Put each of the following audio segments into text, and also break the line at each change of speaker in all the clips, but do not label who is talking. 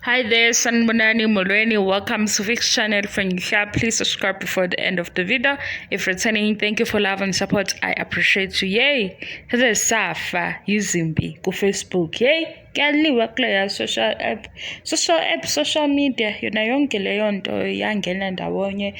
Hi there, Sanbonani Molweni. Welcome to Vic's channel. From here, please subscribe before the end of the video. If returning, thank you for love and support. I appreciate you. Yay! There's Safa Yuzimbi go Facebook. Yay! Kuyaliwa kule social media yona yonke leyo nto yangena ndawonye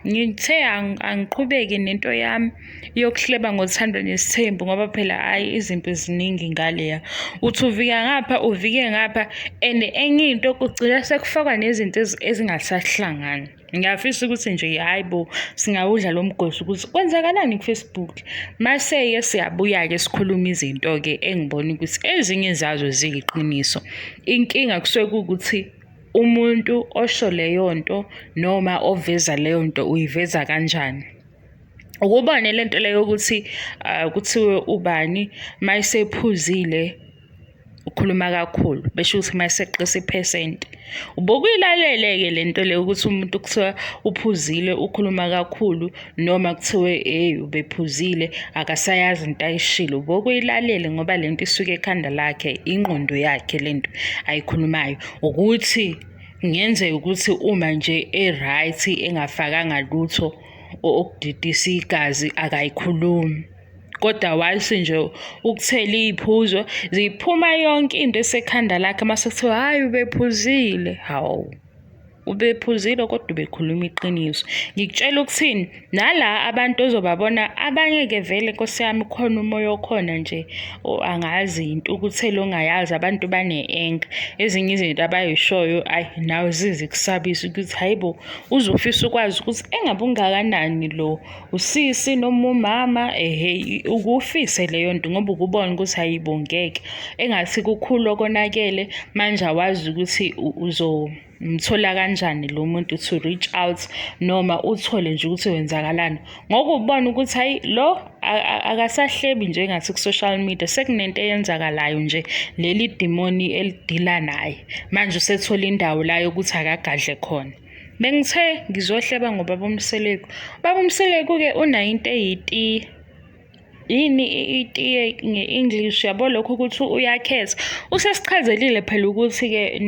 ngithe angiqhubeki nento yami yokuhleba ngothando nesithembu ngoba phela izimpi ziningi ngaleya uthi uvika ngapha uvike ngapha and enye into kugcina sekufakwa nezinto ezingasahlangani. Ngiyafisa ukuthi nje hayibo singawudla lo mgosi ukuthi kwenzakalani ku-Facebook mase-ke siyabuya-ke sikhuluma izinto-ke engibona ukuthi ezinye zazo ziyiqiniso. Inkinga kusuke kuwukuthi umuntu osho leyo nto noma oveza leyo nto uyiveza kanjani. Ukubone lento leyo ukuthi kuthiwe ubani mayisephuzile ukhuluma kakhulu besho ukuthi mayiseqisa iphesenti ubokuyilalele-ke lento leyo ukuthi umuntu kuthiwa uphuzile ukhuluma kakhulu noma kuthiwe ubephuzile akasayazi into ayishilo ubokuyilalele ngoba lento isuke ekhanda lakhe ingqondo yakhe lento ayikhulumayo ukuthi ngenzeka ukuthi uma nje right engafakanga lutho okudidisa igazi akayikhulumi kodwa wase nje ukuthela iphuzo ziphuma yonke into esekhanda lakhe mase kuthiwa hayi ubephuzile. Hawu ubephuzile kodwa ubekhuluma iqiniso. Ngikutshela ukuthini nala abantu ozobabona abanye-ke vele Nkosi yami khona umoya okhona nje angazi into ukuthela ongayazi abantu bane-enga ezinye izinto abayishoyo nawe zizikusabisa ukuthi hayibo uzofisa ukwazi ukuthi engabe ungakanani lo usisi noma umama ukufise leyo nto ngoba ukubona ukuthi hayibo ngeke engathi kukhulu okonakele manje awazi ukuthi mthola kanjani lo muntu to reach out noma uthole nje ukuthi wenzakalani ngokubona ukuthi hayi lo akasahlebi nje ngathi ku-social media sekunento eyenzakalayo nje leli demoni elidila naye manje usethola indawo la yokuthi akagadle khona. Bengithe ngizohleba ngobaba uMseleku. Baba uMseleku-ke unayo into eyitiye yini itiye nge-English yabo lokho ukuthi uyakhetha usesichazelile phela ukuthi-ke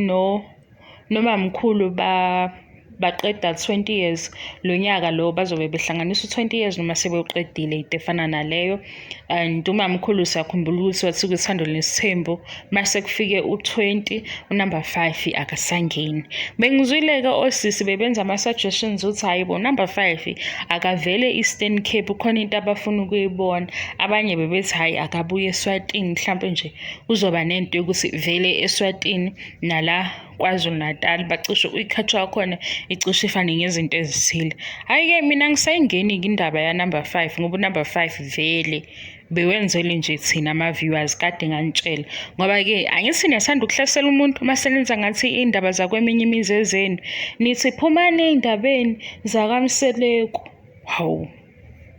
noma mkhulu baqeda 20 years lo nyaka lo bazobe behlanganisa 20 years noma sebewuqedile into efana naleyo and umamkhulu siyakhumbula ukuthi wathi Uthando Nes'thembu mase kufike u20 unumber 5 akasangeni. Bengizwile-ke osisi bebenza ama-suggestions ukuthi hayibo number 5 akavele Eastern Cape khona into abafuna ukuyibona. Abanye bebethi hayi akabuye eSwatini mhlawumbe nje uzoba nento yokuthi vele eSwatini nala KwaZulu Natal bacishe uyikhatshwa khona icishe ifane ngezinto ezithile. Hayi-ke mina ngisayingeni-ke indaba ya number 5 ngoba number 5 vele bewenzele nje thina ama-viewers kade nganitshela ngoba-ke angithi niyathanda ukuhlasela umuntu maselenza ngathi iy'ndaba zakweminye imizi ezenu nithi phumani ey'ndabeni zakaMseleku. Hawu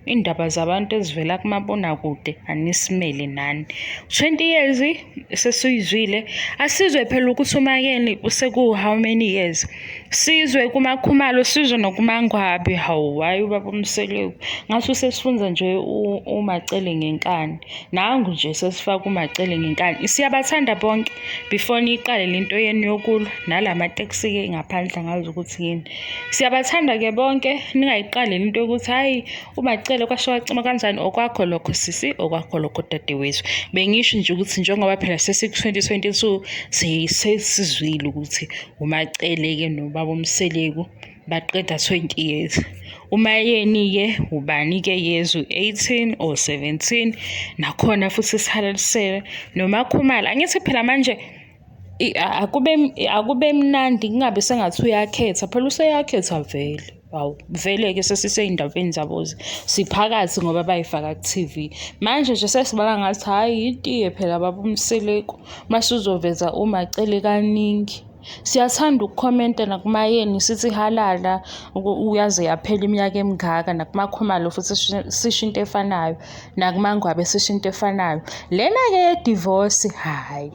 indaba zabantu ezivela kumabonakude anisimele nani. 20 years sesiyizwile asizwe phela ukuthi uMayeni useku how many years sizwe kuMakhumalo sizwe nokuMangwabe. Hawu hayi ubaba uMseleku ngathi usesifunza nje umacele ngenkani nangu nje sesifaka umacele ngenkani. Siyabathanda bonke before niqale lento yenu yokulwa nalamateksi-ke ngaphandle ngazi ukuthi yini siyabathanda-ke bonke ningayiqali into yokuthi hayi umacele kwasho wacima kanjani okwakho lokho sisi okwakho lokho dadewethu. Bengisho nje ukuthi njengoba phela sesiku-2022 sesizwile ukuthi umacele-ke nobaba uMseleku baqeda 20 years. uMayeni-ke ubani-ke yezu 18 or 17 nakhona futhi sihalalisele noMakhumalo. Angithi phela manje akube mnandi kungabe sengathi uyakhetha phela useyakhetha vele. Hawu vele-ke sesisey'ndabeni zabo siphakathi ngoba bayifaka ku-TV manje nje sesibala ngathi hhayi itiye phela baba uMseleku mase uzoveza umacele kaningi. Siyathanda ukukhomenta nakuMayeni sithi halala uyaze yaphela iminyaka emingaka nakuMakhumalo futhi sisho into efanayo nakuMangwabe sisho into efanayo. Lena-ke ye-divorce hayi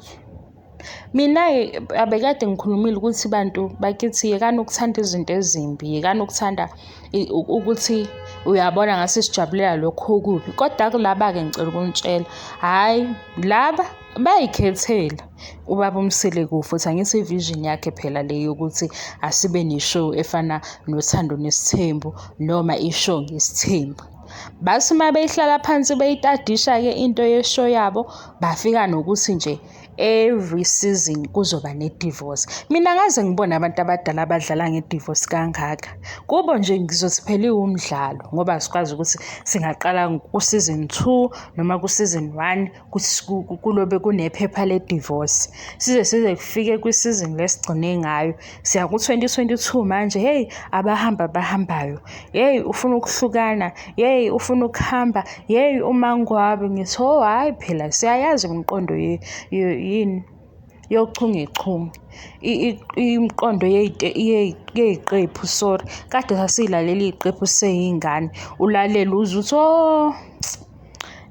mina-ke abekade ngikhulumile ukuthi bantu bakithi yekani ukuthanda izinto ezimbi yekani ukuthanda ukuthi uyabona ngase sijabulela lokho okubi kodwa kulaba-ke ngicela ukunitshela hhayi laba bayikhethela ubaba uMseleku futhi angithi ivision yakhe phela le yokuthi asibe neshow efana noThando Nes'thembu noma ishow ngesithembu. Bathi uma beyihlala phansi beyitadisha-ke into yeshow yabo bafika nokuthi nje every season kuzoba ne-divorce. Mina ngaze ngibone abantu abadala abadlala nge-divorce kangaka. Kubo nje ngizothi phela iwumdlalo ngoba sikwazi ukuthi singaqala ku-season 2 noma ku-season 1 kulobe kunephepha le-divorce. Size kufike kwi-season lesigcine ngayo. Siya ku-2022 manje, hey, abahambayo. Hey, ufuna ukuhlukana. Hey, ufuna ukuhamba. Hey, uMangwabe. Ngithi, oh, hayi phela siyayazi imiqondo yini yochungechunge imiqondo yeyiqephu, sorry, kade sasilalela iziqephu seyingane ulalela uzuthi oh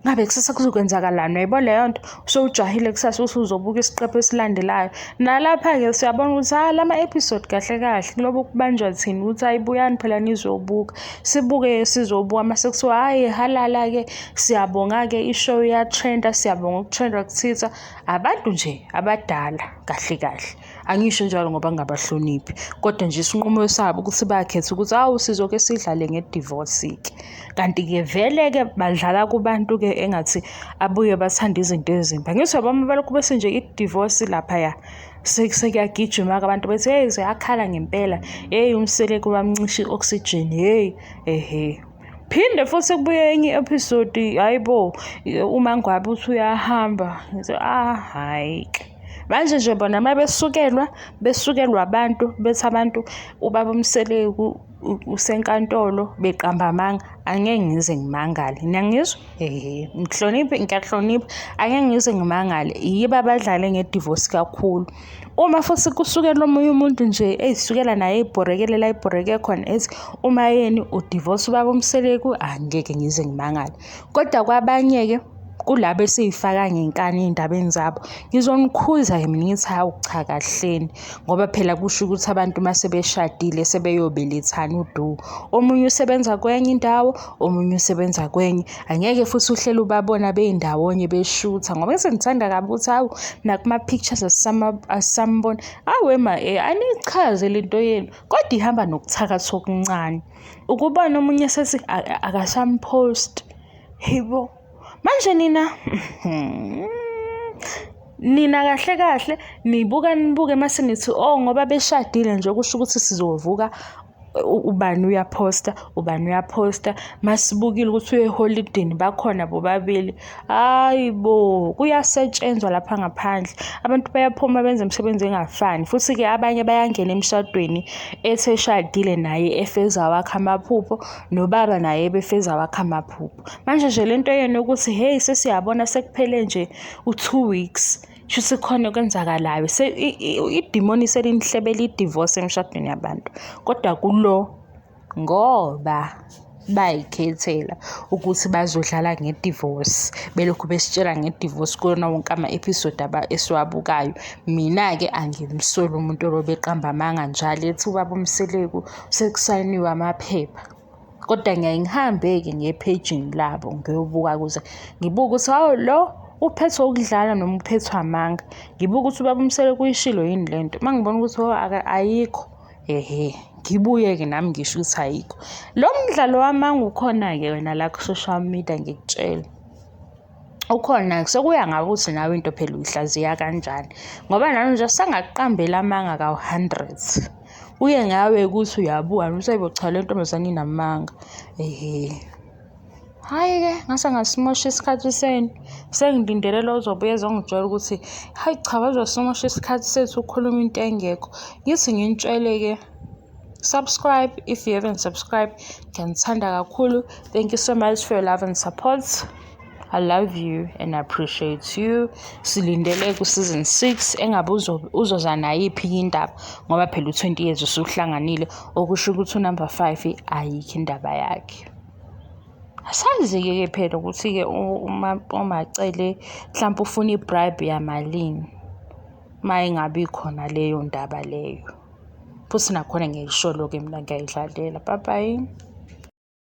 ngabe kusasa kuzokwenzakalani. Uyayibona leyo nto usowujahile kusasa uthi uzobuka isiqephu esilandelayo. Nalapha-ke siyabona ukuthi lama episode kahle kahle kulobe kubanjwa thina ukuthi ayibuyani phela nizobuka, sibuke sizobuka mase kuthiwa hayi halala-ke siyabonga-ke ishow iyatrenda, siyabonga ukutrenda kuthitha. Abantu nje abadala kahle kahle, angisho njalo ngoba ngabahloniphi, kodwa nje isinqumo sabo ukuthi bakhetha ukuthi hawu sizoke sidlale ngedivorce-ke. Kanti-ke vele-ke badlala kubantu-ke engathi abuye bathanda izinto ezimbi. Angithi uyabona balokhu bese nje i-divorce laphaya sekuyagijima-ke abantu bethi hey ziyakhala ngempela, hey uMseleku bamncisha i-oxygen, hey phinde futhi kubuye enye episode, hayibo uMangwabe uthi uyahamba. Ngithi hayi manje nje bona uma besukelwa abantu bethi abantu ubaba uMseleku usenkantolo beqamba amanga, angeke ngize ngimangale. Niyangizwa? Ngiyahlonipha, angeke ngize ngimangale. Yibo abadlale ngedivorce kakhulu. Uma futhi kusukela omunye umuntu nje eyisukela naye ibhoreke khona ethi uMayeni udivorce ubaba uMseleku, angeke ngize ngimangale. Kodwa kwabanye-ke kulabo esiyifaka ngenkani ey'ndabeni zabo ngizonikhuza mina ngithi hawu cha kahleni, ngoba phela kusho ukuthi abantu uma sebeshadile sebeyobelethana udu. Omunye usebenza kwenye indawo, omunye usebenza kwenye. Angeke futhi uhlele ubabona bey'ndawonye beshutha, ngoba sengithanda kabi ukuthi hawu nakuma-pictures asisambona. Hawu anichaze le nto yenu, kodwa ihamba nokuthakatha okuncane. Ukubona omunye sethi akasampost, hibo. Manje nina kahle nibuke mase nithi oh ngoba beshadile nje kusho ukuthi sizovuka ubani uyaposta masibukile ukuthi uyeholidini bakhona bobabili. Hayibo kuyasetshenzwa lapha ngaphandle, abantu bayaphuma benze imisebenzi engafani. Futhi-ke abanye bayangena emshadweni ethi eshadile naye efeza wakhe amaphupho, nobaba naye befeza wakhe amaphupho. Manje nje lento yenu ukuthi hey sesiyabona sekuphele nje u2 weeks shuthi khona okwenzakalayo, idimoni selinihlebela idivorce emshadweni yabantu. Kodwa kulo ngoba bayikhethela ukuthi bazodlala ngedivorce, belokhu besitshela ngedivorce kona wonke ama-episode esiwabukayo. Mina-ke angimsoli umuntu olobe eqamba amanga njalo ethi ubaba uMseleku sekusayiniwe amaphepha. Kodwa ngiyaye ngihambe-ke ngephejini labo ngiyobuka ukuze ngibuke ukuthi hawu lo uphethwe ukudlala noma uphethwe amanga. Ngibuka ukuthi ubaba uMseleku uyishilo yini lento. Uma ngibona ukuthi ayikho, ngibuye-ke nami ngisho ukuthi ayikho. Lo mdlalo wamanga ukhona-ke wena la ku-social media ngikutshela. Ukhona-ke sekuya ngawe ukuthi nawe into phela uyihlaziya kanjani, ngoba nami nje sangakuqambela amanga ka-100. Uye ngawe ukuthi uyabuka useyibo cha le ntombazane inamanga. Hayi-ke ngase ngasimosha isikhathi senu, sengilindele lo ozobuye ezongitshela ukuthi hayi cha bazosimosha isikhathi sethu ukhuluma into engekho. Ngithi nginitshele-ke subscribe if you haven't subscribed. Ngiyanithanda kakhulu. Thank you so much for your love and support. I love you and I appreciate you. Silindele ku-season 6 engabe uzoza nayiphi indaba, ngoba phela u20 years usuhlanganile, okusho ukuthi unumber 5 ayikho indaba yakhe. Asazi-ke phela ukuthi-ke umacele mhlawumbe ufuna i-bribe yamalini uma ingabi khona leyo ndaba leyo. Futhi nakhona ngiyisholo-ke mina ngiyayidlalela. Bye bye.